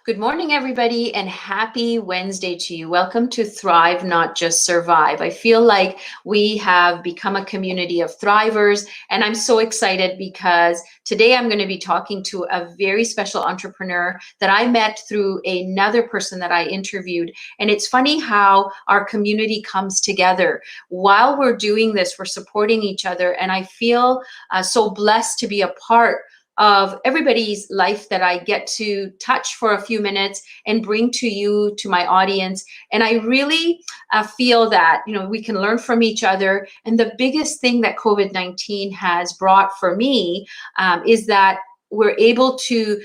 Good morning, everybody, and happy Wednesday to you. Welcome to Thrive, Not Just Survive. I feel like we have become a community of thrivers, and I'm so excited because today I'm going to be talking to a very special entrepreneur that I met through another person that I interviewed. And it's funny how our community comes together. While we're doing this, we're supporting each other, and I feel so blessed to be a part of everybody's life that I get to touch for a few minutes and bring to you, to my audience. And I really feel that, we can learn from each other. And the biggest thing that COVID-19 has brought for me is that we're able to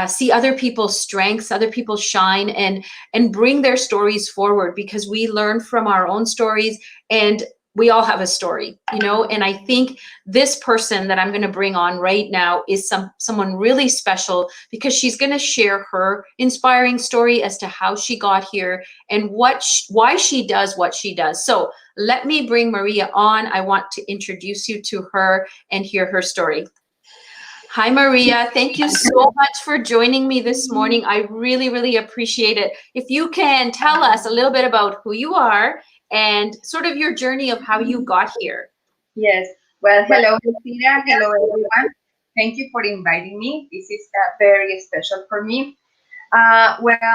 see other people's strengths, other people's shine, and bring their stories forward, because we learn from our own stories, and we all have a story, and I think this person that I'm going to bring on right now is someone really special, because she's going to share her inspiring story as to how she got here and why she does what she does. So let me bring Maria on. I want to introduce you to her and hear her story. Hi, Maria. Thank you so much for joining me this morning. I really, really appreciate it. If you can tell us a little bit about who you are and sort of your journey of how you got here. Yes. Well, hello, Christina. Hello, everyone. Thank you for inviting me. This is very special for me. My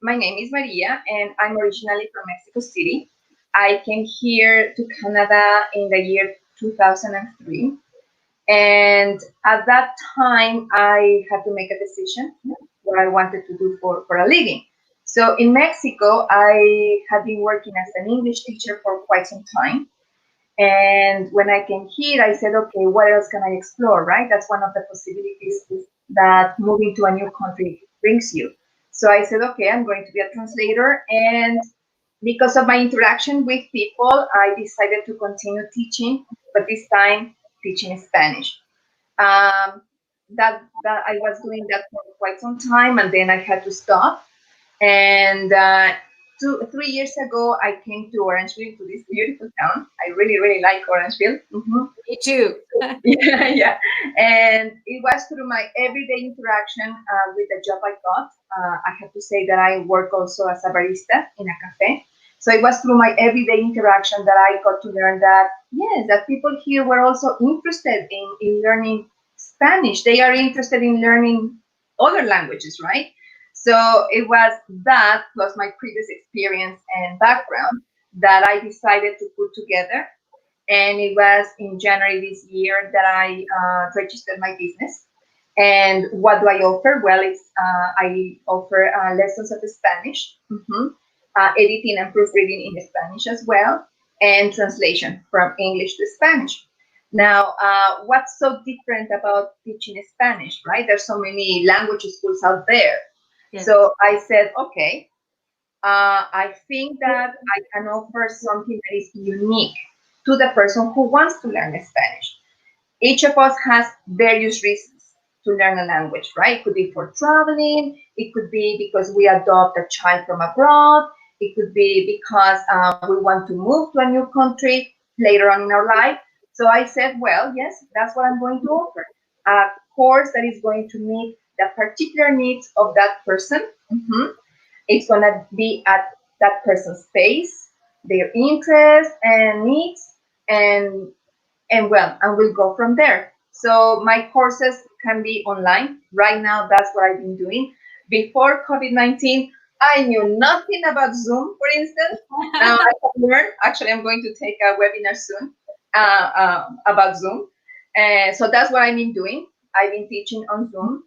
name is Maria, and I'm originally from Mexico City. I came here to Canada in the year 2003. And at that time, I had to make a decision what I wanted to do for a living. So in Mexico, I had been working as an English teacher for quite some time. And when I came here, I said, okay, what else can I explore, right? That's one of the possibilities that moving to a new country brings you. So I said, okay, I'm going to be a translator. And because of my interaction with people, I decided to continue teaching, but this time teaching Spanish. That I was doing that for quite some time, and then I had to stop. And 3 years ago, I came to Orangeville, to this beautiful town. I really, really like Orangeville. Mm-hmm. Me too. Yeah. And it was through my everyday interaction with the job I got. I have to say that I work also as a barista in a cafe. So it was through my everyday interaction that I got to learn that, yes, that people here were also interested in learning Spanish. They are interested in learning other languages, right? So it was that plus my previous experience and background that I decided to put together. And it was in January this year that I registered my business. And what do I offer? Well, I offer lessons of Spanish, editing and proofreading in Spanish as well, and translation from English to Spanish. Now, what's so different about teaching Spanish, right? There's so many language schools out there. Yeah. So I said, okay, I think that I can offer something that is unique to the person who wants to learn Spanish. Each of us has various reasons to learn a language, right? It could be for traveling. It could be because we adopt a child from abroad. It could be because we want to move to a new country later on in our life. So I said, well, yes, that's what I'm going to offer. A course that is going to meet the particular needs of that person. It's going to be at that person's pace, their interests and needs, and we'll go from there. So my courses can be online. Right now, that's what I've been doing. Before COVID-19, I knew nothing about Zoom, for instance. Now I have learned. Actually, I'm going to take a webinar soon about Zoom. So that's what I've been doing. I've been teaching on Zoom.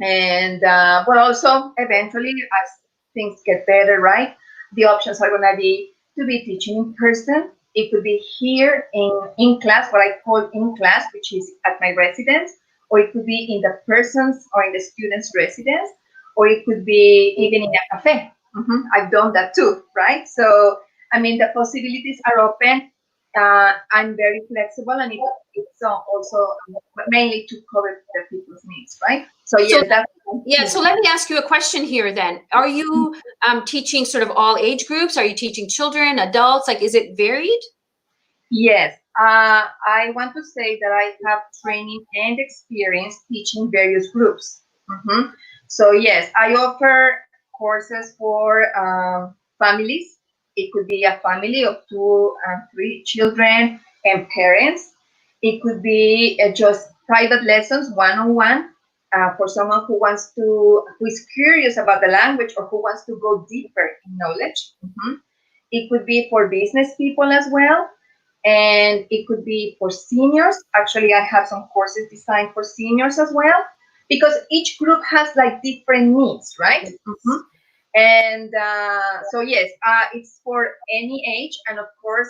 And but also, eventually, as things get better, right, the options are going to be to be teaching in person. It could be here in class, what I call in class, which is at my residence, or it could be in the person's or in the student's residence, or it could be even in a cafe. I've done that too, right? So, I mean, the possibilities are open. I'm very flexible, and it's also mainly to cover the people's needs, right? So, So let me ask you a question here then. Are you teaching sort of all age groups? Are you teaching children, adults? Like, is it varied? Yes. I want to say that I have training and experience teaching various groups. So yes, I offer courses for families. It could be a family of 2 and 3 children and parents. It could be just private lessons, one-on-one, for someone who is curious about the language or who wants to go deeper in knowledge. Mhm. It could be for business people as well, and it could be for seniors. Actually, I have some courses designed for seniors as well, because each group has like different needs, right? Mhm. And so yes, it's for any age, and of course,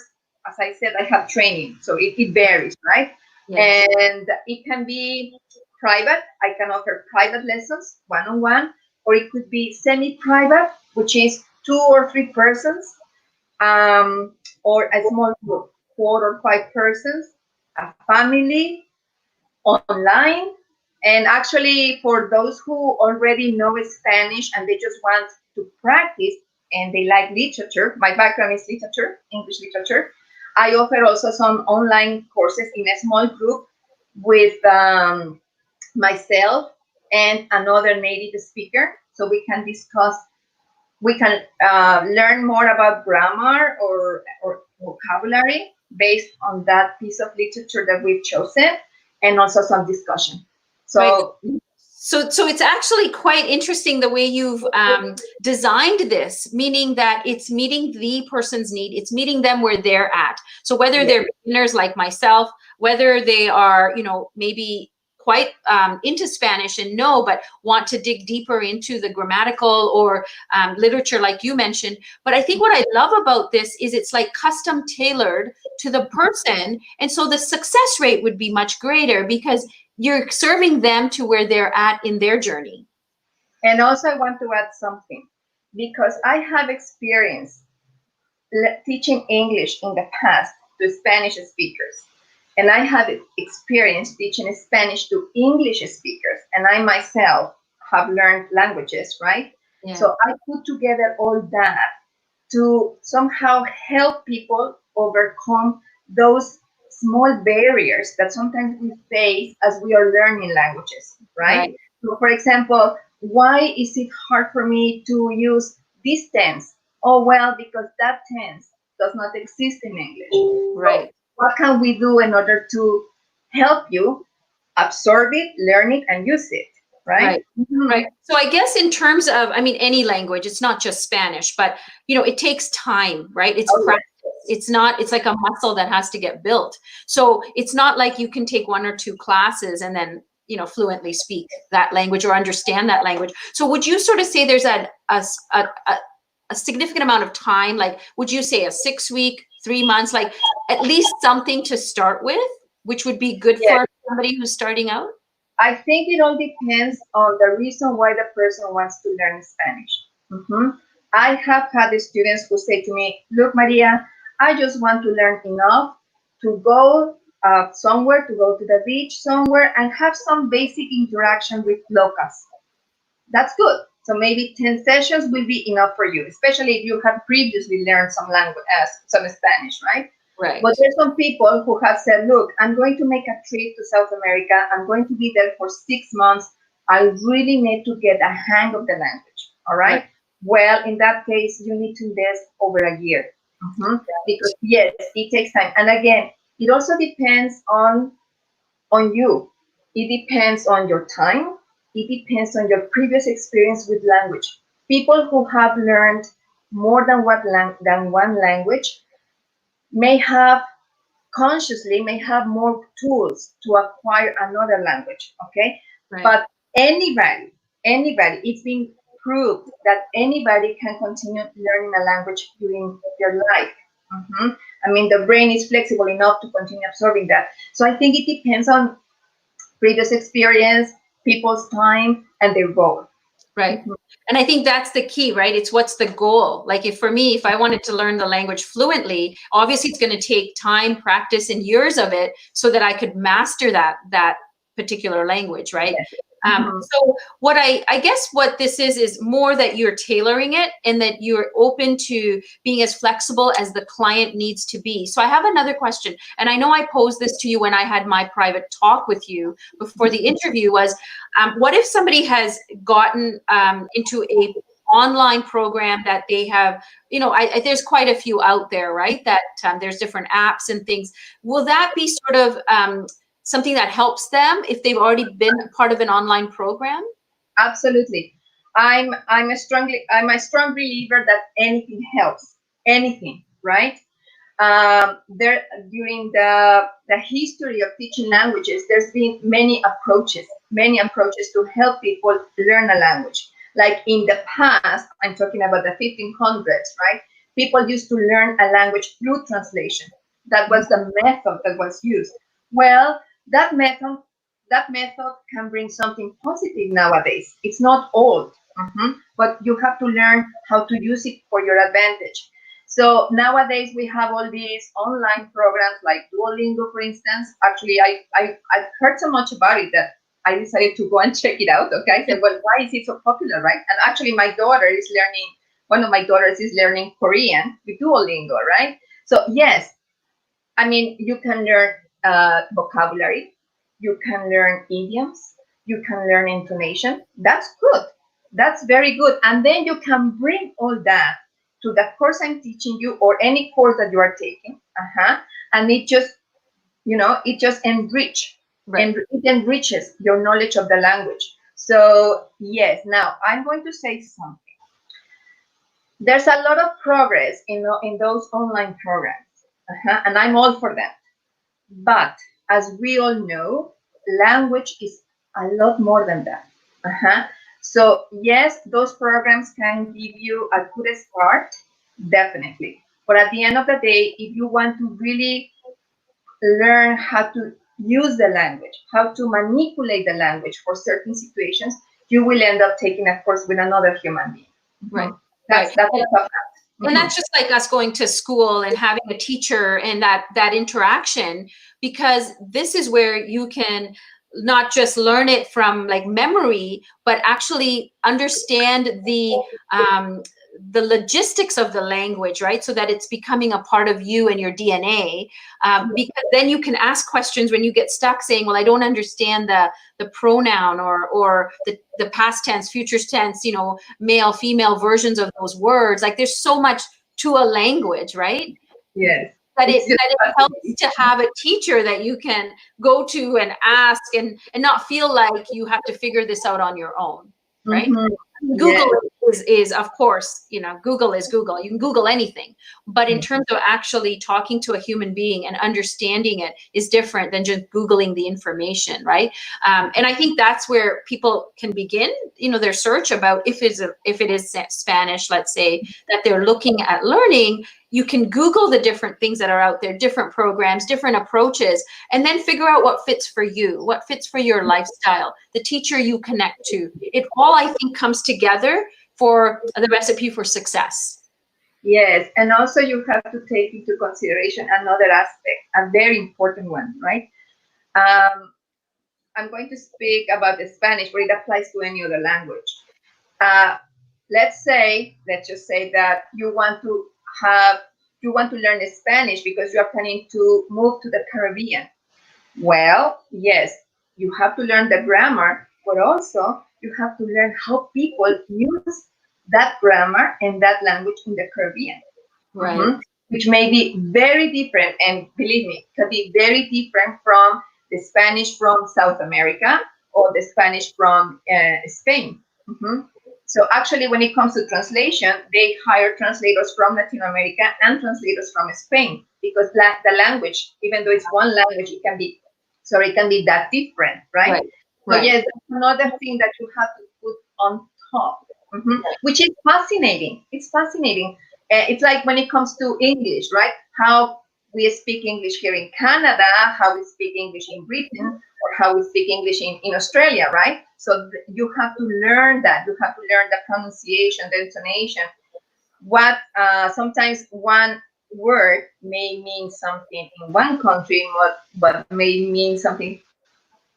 as I said, I have training, so it varies, right? Yes. And it can be private. I can offer private lessons, one-on-one, or it could be semi-private, which is 2 or 3 persons, or a small group, 4 or 5 persons, a family, online. And actually, for those who already know Spanish and they just want to practice and they like literature, my background is literature, English literature. I offer also some online courses in a small group with myself and another native speaker, so we can discuss, we can learn more about grammar or vocabulary based on that piece of literature that we've chosen, and also some discussion. Right. So So it's actually quite interesting the way you've designed this, meaning that it's meeting the person's need, it's meeting them where they're at. So whether they're beginners like myself, whether they are, maybe quite into Spanish and know, but want to dig deeper into the grammatical or literature like you mentioned. But I think what I love about this is it's like custom tailored to the person. And so the success rate would be much greater because you're serving them to where they're at in their journey. and also I want to add something, because I have experience teaching English in the past to Spanish speakers, and I have experience teaching Spanish to English speakers, and I myself have learned languages, right? Yeah. So I put together all that to somehow help people overcome those small barriers that sometimes we face as we are learning languages, right? Right. So, for example, why is it hard for me to use this tense? Oh, well, because that tense does not exist in English. So, Right. what can we do in order to help you absorb it, learn it, and use it, right? Right. Right. So I guess in terms of, I mean, any language, it's not just Spanish, but it takes time, right? It's Oh, practice. It's not, it's like a muscle that has to get built. So it's not like you can take 1 or 2 classes and then, fluently speak that language or understand that language. So would you sort of say there's a significant amount of time? Like, would you say a 6 week, 3 months, like at least something to start with, which would be good yes. for somebody who's starting out? I think it all depends on the reason why the person wants to learn Spanish. I have had the students who say to me, look, Maria, I just want to learn enough to go somewhere, to go to the beach somewhere and have some basic interaction with locals. That's good. So maybe 10 sessions will be enough for you, especially if you have previously learned some language, some Spanish, right? Right. But there's some people who have said, look, I'm going to make a trip to South America. I'm going to be there for 6 months. I really need to get a hang of the language. All right. Well, in that case, you need to invest over a year. Because yes, it takes time. And again, it also depends on you. It depends on your time. It depends on your previous experience with language. People who have learned more than one language may have consciously may have more tools to acquire another language. Okay. Right. But anybody, it's been proved that anybody can continue learning a language during their life. I mean, the brain is flexible enough to continue absorbing that. So I think it depends on previous experience, people's time, and their goal. Right. And I think that's the key, right? It's what's the goal? Like if I wanted to learn the language fluently, obviously it's going to take time, practice, and years of it so that I could master that particular language, right? So what I guess what this is more that you're tailoring it and that you're open to being as flexible as the client needs to be. So I have another question, and I know I posed this to you when I had my private talk with you before the interview was, what if somebody has gotten into a online program that they have, there's quite a few out there, right? That there's different apps and things. Will that be sort of something that helps them if they've already been part of an online program? Absolutely. I'm a strong believer that anything helps. Anything, right? There during the history of teaching languages, there's been many approaches to help people learn a language. Like in the past, I'm talking about the 1500s, right? People used to learn a language through translation. That was the method that was used. Well, that method can bring something positive nowadays. It's not old, but you have to learn how to use it for your advantage. So nowadays we have all these online programs like Duolingo, for instance. Actually, I've heard so much about it that I decided to go and check it out. Okay, I said, well, why is it so popular, right? And actually, one of my daughters is learning Korean with Duolingo, right? So yes, I mean, you can learn vocabulary, you can learn idioms, you can learn intonation. That's good. That's very good. And then you can bring all that to the course I'm teaching you or any course that you are taking. And it just, Right. it enriches your knowledge of the language. So yes, now I'm going to say something. There's a lot of progress in those online programs, and I'm all for that. But as we all know, language is a lot more than that. So yes, those programs can give you a good start, definitely. But at the end of the day, if you want to really learn how to use the language, how to manipulate the language for certain situations, you will end up taking a course with another human being. Right. That's a tough fact. And that's just like us going to school and having a teacher and that interaction, because this is where you can not just learn it from like memory, but actually understand the logistics of the language, right? So that it's becoming a part of you and your DNA. Because then you can ask questions when you get stuck saying, well, I don't understand the pronoun or the past tense, future tense, male, female versions of those words. Like there's so much to a language, right? Yes. That it helps to have a teacher that you can go to and ask and not feel like you have to figure this out on your own, right? Google is of course, Google is Google. You can Google anything. But in terms of actually talking to a human being and understanding it is different than just Googling the information, right? And I think that's where people can begin, their search about if it is Spanish, let's say, that they're looking at learning. You can Google the different things that are out there, different programs, different approaches, and then figure out what fits for you, what fits for your lifestyle, the teacher you connect to. It all, I think, comes together for the recipe for success. Yes, and also you have to take into consideration another aspect, a very important one, right? I'm going to speak about the Spanish, but it applies to any other language. Let's just say that you want to learn Spanish because you are planning to move to the Caribbean. Well, yes, you have to learn the grammar, but also you have to learn how people use that grammar and that language in the Caribbean. Right. Which may be very different, and believe me, can be very different from the Spanish from South America or the Spanish from Spain. So actually, when it comes to translation, they hire translators from Latin America and translators from Spain because the language, even though it's one language, it can be that different, right? So yes, that's another thing that you have to put on top, which is fascinating. It's fascinating. It's like when it comes to English, right? How we speak English here in Canada, how we speak English in Britain, or how we speak English in Australia, right? So you have to learn that. You have to learn the pronunciation, the intonation. What sometimes one word may mean something in one country, but may mean something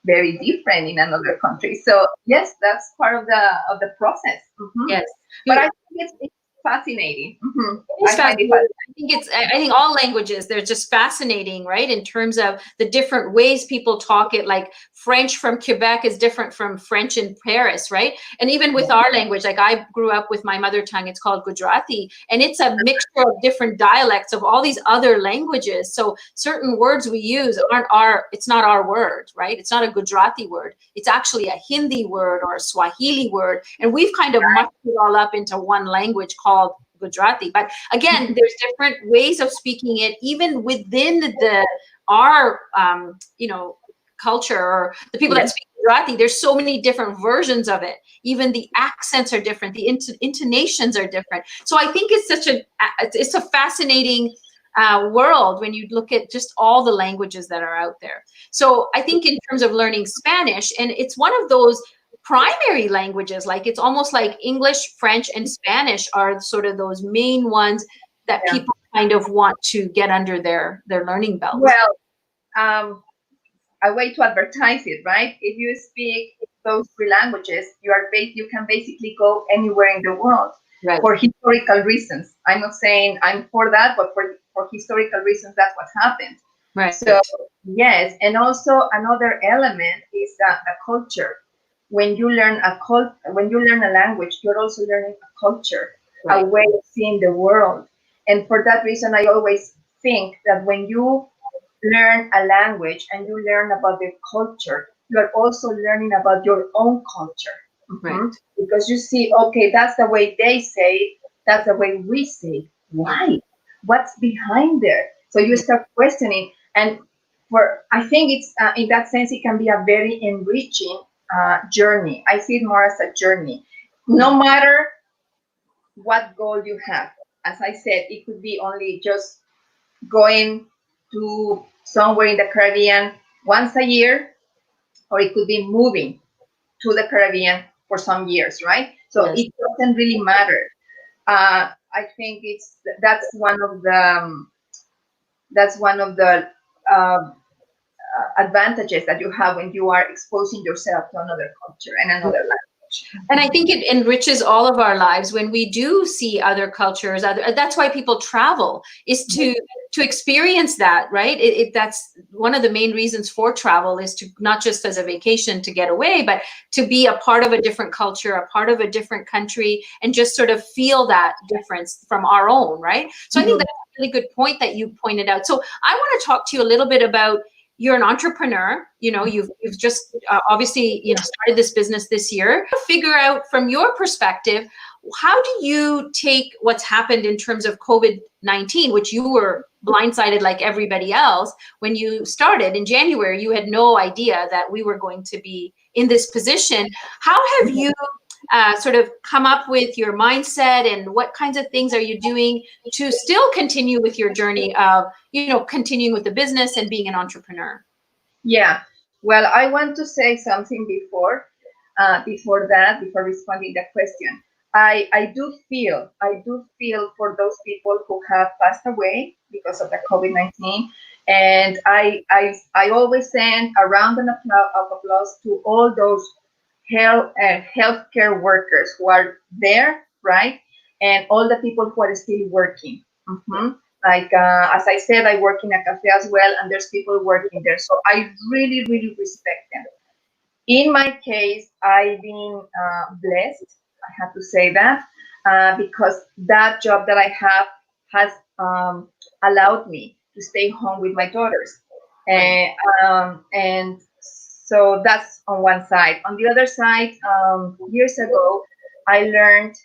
very different in another country. So yes, that's part of the process. Yes, but I think fascinating. It's I find it fascinating. fascinating. I think all languages, they're just fascinating, right? In terms of the different ways people talk it, like French from Quebec is different from French in Paris, right? And even with our language, like I grew up with my mother tongue, it's called Gujarati, and it's a mixture of different dialects of all these other languages. So certain words we use it's not our word, right? It's not a Gujarati word. It's actually a Hindi word or a Swahili word. And we've kind of mushed it all up into one language called Gujarati. But again, there's different ways of speaking it, even within our culture, or the people that Yes. speak Gujarati. There's so many different versions of it. Even the accents are different, the intonations are different. So I think it's a fascinating world when you look at just all the languages that are out there. So I think in terms of learning Spanish, and it's one of those primary languages, like it's almost like English, French, and Spanish are sort of those main ones that Yeah. people kind of want to get under their learning belt. Well, a way to advertise it, right? If you speak those three languages, you can basically go anywhere in the world Right. for historical reasons. I'm not saying I'm for that, but for historical reasons, that's what happened. Right. So yes, and also another element is the culture. When you learn a language, you're also learning a culture, Right. a way of seeing the world. And for that reason, I always think that when you learn a language and you learn about the culture, you are also learning about your own culture. Right. Because you see, okay, that's the way they say it, that's the way we say it. Why? What's behind there? So you start questioning, and I think it's in that sense it can be a very enriching journey. I see it more as a journey, no matter what goal you have. As I said, it could be only just going to somewhere in the Caribbean once a year, or it could be moving to the Caribbean for some years, right? So Yes. it doesn't really matter. I think that's one of the advantages that you have when you are exposing yourself to another culture and another language. And I think it enriches all of our lives when we do see other cultures. That's why people travel, is to experience that, right? That's one of the main reasons for travel, is to not just as a vacation to get away, but to be a part of a different culture, a part of a different country, and just sort of feel that difference from our own, right? So I think that's a really good point that you pointed out. So I want to talk to you a little bit about, you're an entrepreneur, you've just obviously, started this business this year. Figure out from your perspective, how do you take what's happened in terms of COVID-19, which you were blindsided like everybody else when you started in January? You had no idea that we were going to be in this position. How have you sort of come up with your mindset, and what kinds of things are you doing to still continue with your journey of, continuing with the business and being an entrepreneur? Yeah. Well, I want to say something before responding that question. I do feel for those people who have passed away because of the COVID-19, and I always send a round of applause to all those healthcare workers who are there, right, and all the people who are still working. Like as I said, I work in a cafe as well, and there's people working there, so I really, really respect them. In my case, I've been blessed. I have to say that because that job that I have has allowed me to stay home with my daughters, and so that's on one side. On the other side, years ago, I learned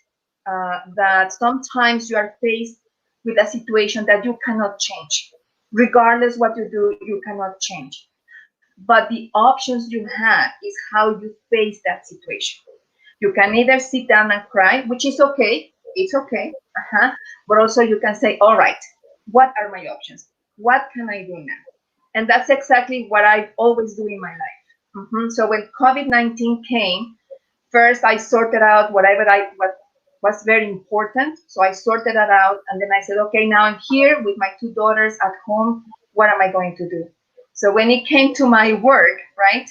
that sometimes you are faced with a situation that you cannot change. Regardless what you do, you cannot change, but the options you have is how you face that situation. You can either sit down and cry, which is okay, it's okay, but also you can say, all right, what are my options? What can I do now? And that's exactly what I always do in my life. So when COVID-19 came, first I sorted out what was very important. So I sorted that out, and then I said, okay, now I'm here with my two daughters at home. What am I going to do? So when it came to my work, right,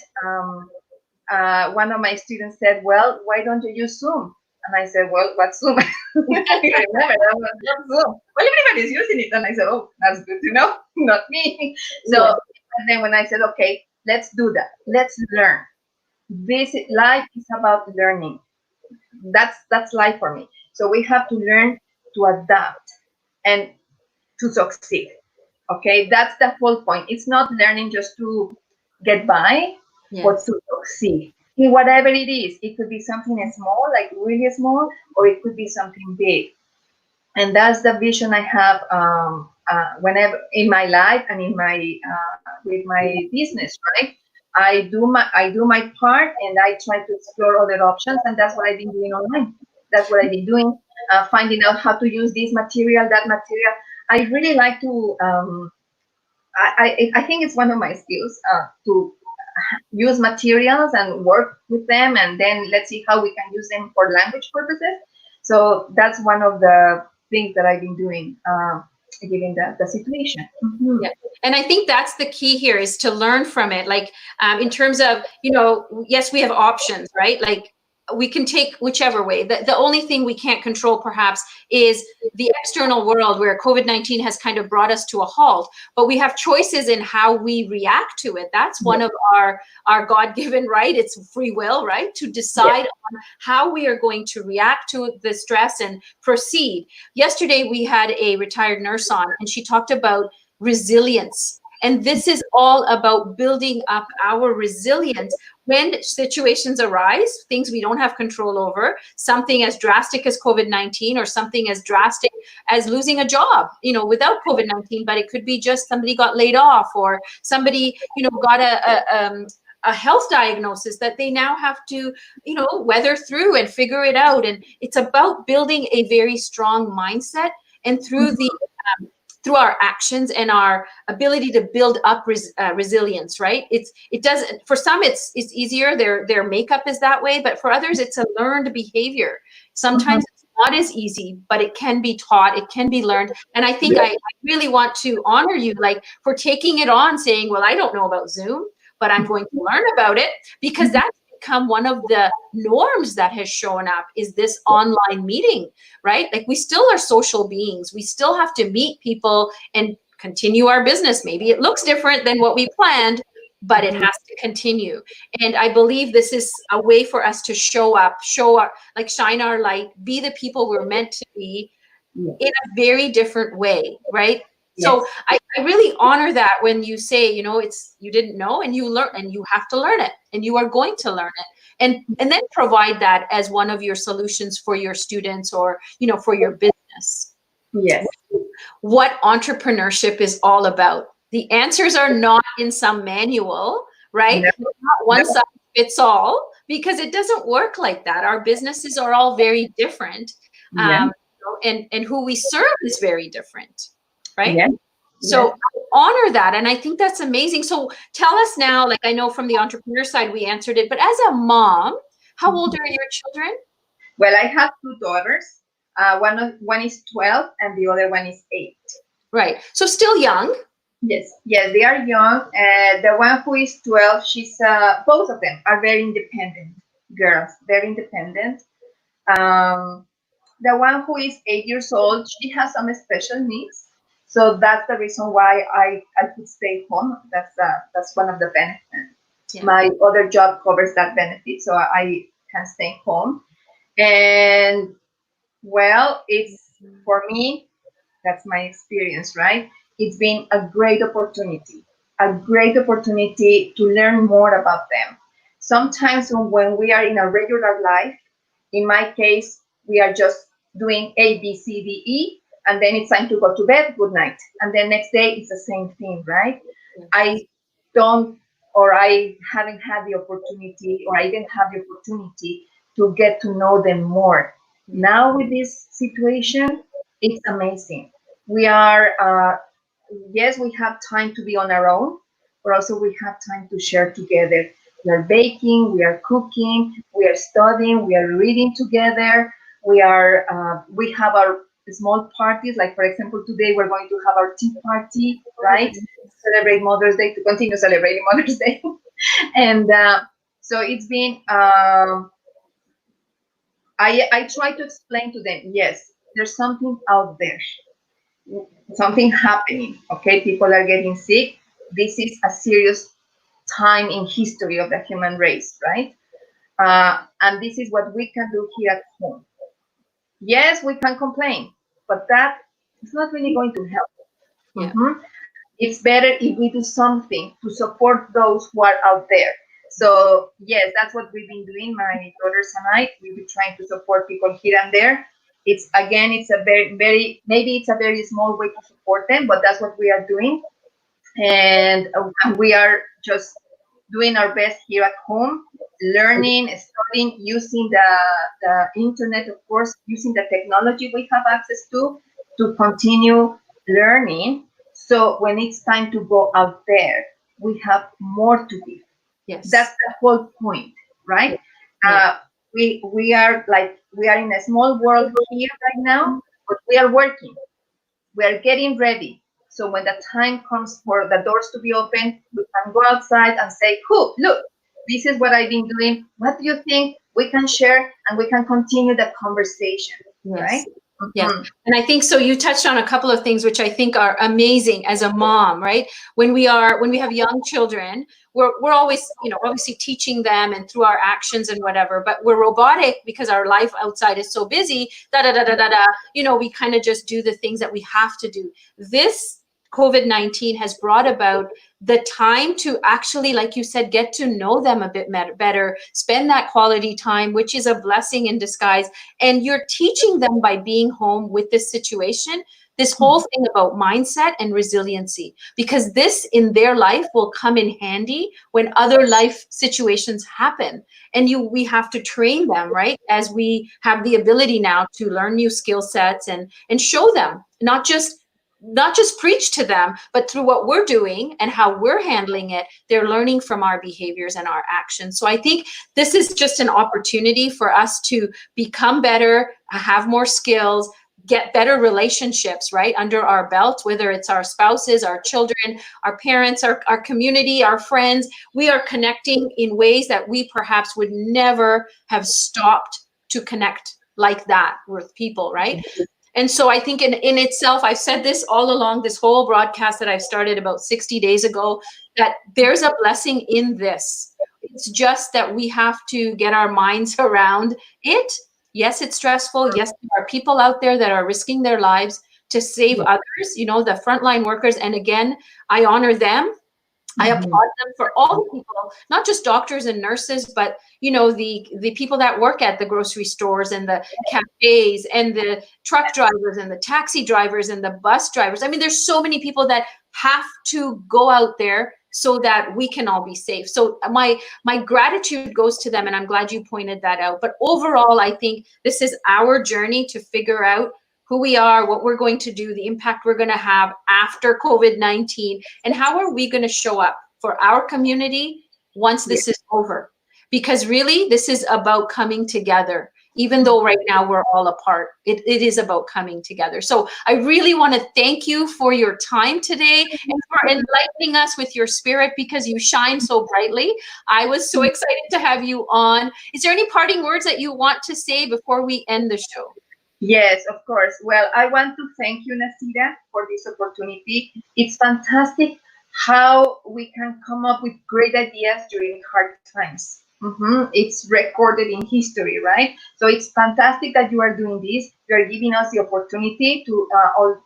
one of my students said, well, why don't you use Zoom? And I said, well, what's Zoom? I remember, I was, what's Zoom? Well, everybody's using it. And I said, oh, that's good to know, not me. So Yeah. and then when I said, okay, let's do that. Let's learn. This life is about learning. That's life for me. So we have to learn to adapt and to succeed. Okay, that's the whole point. It's not learning just to get by, but Yes. to succeed in whatever it is. It could be something small, like really small, or it could be something big. And that's the vision I have whenever in my life and in my with my business. Right, I do my part, and I try to explore other options, and that's what I've been doing online. That's what I've been doing, finding out how to use this material, that material. I really like to. I think it's one of my skills to use materials and work with them, and then let's see how we can use them for language purposes. So that's one of the things that I've been doing, given the situation. Yeah. And I think that's the key here is to learn from it. Like, in terms of, yes, we have options, right? Like we can take whichever way. The only thing we can't control perhaps is the external world where COVID-19 has kind of brought us to a halt, but we have choices in how we react to it. That's one of our God-given right. It's free will, right? To decide on how we are going to react to the stress and proceed. Yesterday, we had a retired nurse on, and she talked about resilience. And this is all about building up our resilience when situations arise, things we don't have control over, something as drastic as COVID-19 or something as drastic as losing a job, without COVID-19, but it could be just somebody got laid off, or somebody, got a health diagnosis that they now have to, weather through and figure it out. And it's about building a very strong mindset, and through our actions and our ability to build up resilience, right? It doesn't, for some it's easier, their makeup is that way, but for others it's a learned behavior. Sometimes it's not as easy, but it can be taught, it can be learned. And I think I really want to honor you, like, for taking it on, saying, well, I don't know about Zoom, but I'm going to learn about it, because that's become one of the norms that has shown up, is this online meeting, right? Like, we still are social beings. We still have to meet people and continue our business. Maybe it looks different than what we planned, but it has to continue. And I believe this is a way for us to show up, like shine our light, be the people we're meant to be in a very different way, right? So I really honor that when you say, it's, you didn't know, and you learn, and you have to learn it, and you are going to learn it. And then provide that as one of your solutions for your students, or, for your business. Yes. What entrepreneurship is all about. The answers are not in some manual, right? No, Not one size fits all, because it doesn't work like that. Our businesses are all very different. yeah. And who we serve is very different, right? Yeah. So I honor that. And I think that's amazing. So tell us now, like, I know from the entrepreneur side, we answered it, but as a mom, how old are your children? Well, I have two daughters. One is 12 and the other one is 8. Right. So still young. Yes, they are young. The one who is 12, she's both of them are very independent girls, very independent. Um, the one who is 8 years old, she has some special needs, so that's the reason why I could stay home. That's one of the benefits. Yeah. My other job covers that benefit, so I can stay home. And well, it's for me, that's my experience, right? It's been a great opportunity to learn more about them. Sometimes when we are in a regular life, in my case, we are just doing A, B, C, D, E, and then it's time to go to bed, good night. And then next day, it's the same thing, right? Yeah. I don't, or I haven't had the opportunity, or I didn't have the opportunity to get to know them more. Now with this situation, it's amazing. We are, yes, we have time to be on our own, but also we have time to share together. We are baking, we are cooking, we are studying, we are reading together. We have our small parties. Like, for example, today we're going to have our tea party, right? Celebrate Mother's Day, to continue celebrating Mother's Day. And so it's been I try to explain to them, yes, there's something out there, something happening. Okay, people are getting sick. This is a serious time in history of the human race, right? And this is what we can do here at home. Yes, we can complain, but that is not really going to help. Yeah. Mhm. It's better if we do something to support those who are out there. So yes, that's what we've been doing. My daughters and I, we've been trying to support people here and there. It's again, it's a very maybe it's a very small way to support them, but that's what we are doing, and we are just doing our best here at home, learning, studying, using the internet, of course, using the technology we have access to continue learning. So when it's time to go out there, we have more to give. That's Yes. the whole point, Yeah. right? Yeah. Uh, we are like we are in a small world here right now, but we are working, we are getting ready. So when the time comes for the doors to be open, we can go outside and say, "Who, look, this is what I've been doing. What do you think?" We can share and we can continue the conversation, Yes. right? Yes. Mhm. And I think so you touched on a couple of things which I think are amazing as a mom, right? When we have young children, we're always, obviously teaching them and through our actions and whatever, but we're robotic because our life outside is so busy, da da da da da da. We kind of just do the things that we have to do. This COVID-19 has brought about the time to actually, like you said, get to know them a bit better, spend that quality time, which is a blessing in disguise. And you're teaching them by being home with this situation, this whole thing about mindset and resiliency, because this in their life will come in handy when other life situations happen. And we have to train them, right? As we have the ability now to learn new skill sets and show them, not just preach to them, but through what we're doing and how we're handling it, they're learning from our behaviors and our actions. So I think this is just an opportunity for us to become better, have more skills, get better relationships, right, under our belt, whether it's our spouses, our children, our parents, our community, our friends. We are connecting in ways that we perhaps would never have stopped to connect like that with people, right? And so I think in itself, I've said this all along, this whole broadcast that I've started about 60 days ago, that there's a blessing in this. It's just that we have to get our minds around it. Yes, it's stressful. Yes, there are people out there that are risking their lives to save others, the frontline workers. And again, I honor them. I applaud Mhm. them for all the people, not just doctors and nurses, but the people that work at the grocery stores and the cafes and the truck drivers and the taxi drivers and the bus drivers. I mean, there's so many people that have to go out there so that we can all be safe. So my gratitude goes to them, and I'm glad you pointed that out. But overall, I think this is our journey to figure out who we are, what we're going to do, the impact we're going to have after COVID-19, and how are we going to show up for our community once Yeah. this is over? Because really, this is about coming together. Even though right now we're all apart, it is about coming together. So I really want to thank you for your time today and for enlightening us with your spirit, because you shine so brightly. I was so excited to have you on. Is there any parting words that you want to say before we end the show? Yes, of course. Well, I want to thank you, Nasira, for this opportunity. It's fantastic how we can come up with great ideas during hard times. It's recorded in history, right? So it's fantastic that you are doing this. You are giving us the opportunity to all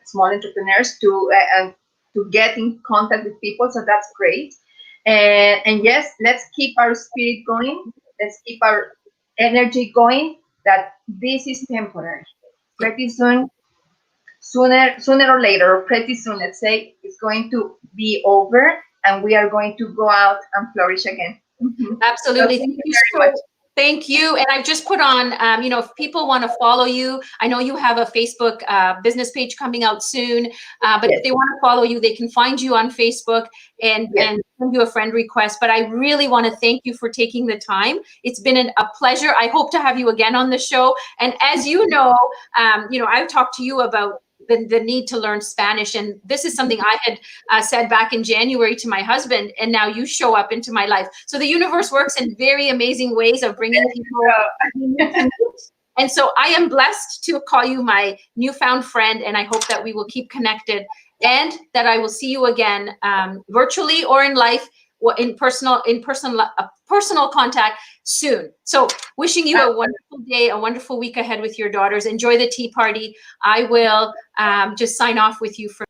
small entrepreneurs to get in contact with people. So that's great. And yes, let's keep our spirit going. Let's keep our energy going, that this is temporary. Yeah. Pretty soon, sooner or later, or pretty soon, let's say, it's going to be over and we are going to go out and flourish again. So Absolutely. thank Thank you you very so. Thank you. And I've just put on, if people want to follow you, I know you have a Facebook business page coming out soon, but if much. they want to follow you, they can find you on Facebook and Yes, send you a friend request. But I really want to thank you for taking the time. It's been a pleasure. I hope to have you again on the show. And as you know, I've talked to you about the need to learn Spanish. And this is something I had said back in January to my husband, and now you show up into my life. So the universe works in very amazing ways of bringing people. And so I am blessed to call you my newfound friend, and I hope that we will keep connected and that I will see you again virtually or in life, in personal contact soon. So wishing you a wonderful day, a wonderful week ahead with your daughters. Enjoy the tea party. I will just sign off with you for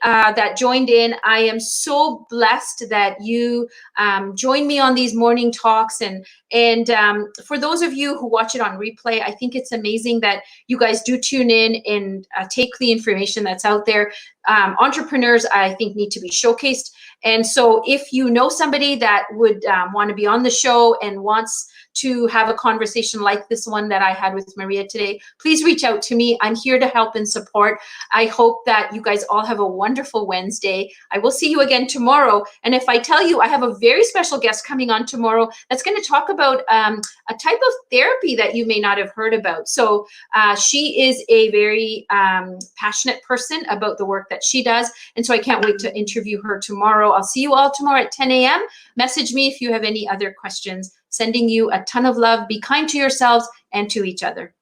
that joined in. I am so blessed that you join me on these morning talks, and for those of you who watch it on replay, I think it's amazing that you guys do tune in and take the information that's out there. Entrepreneurs, I think, need to be showcased. And so if you know somebody that would want to be on the show and wants to have a conversation like this one that I had with Maria today, please reach out to me. I'm here to help and support. I hope that you guys all have a wonderful Wednesday. I will see you again tomorrow. And if I tell you, I have a very special guest coming on tomorrow that's going to talk about a type of therapy that you may not have heard about. So she is a very passionate person about the work that she does. And so I can't wait to interview her tomorrow. I'll see you all tomorrow at 10 a.m. Message me if you have any other questions. Sending you a ton of love. Be kind to yourselves and to each other.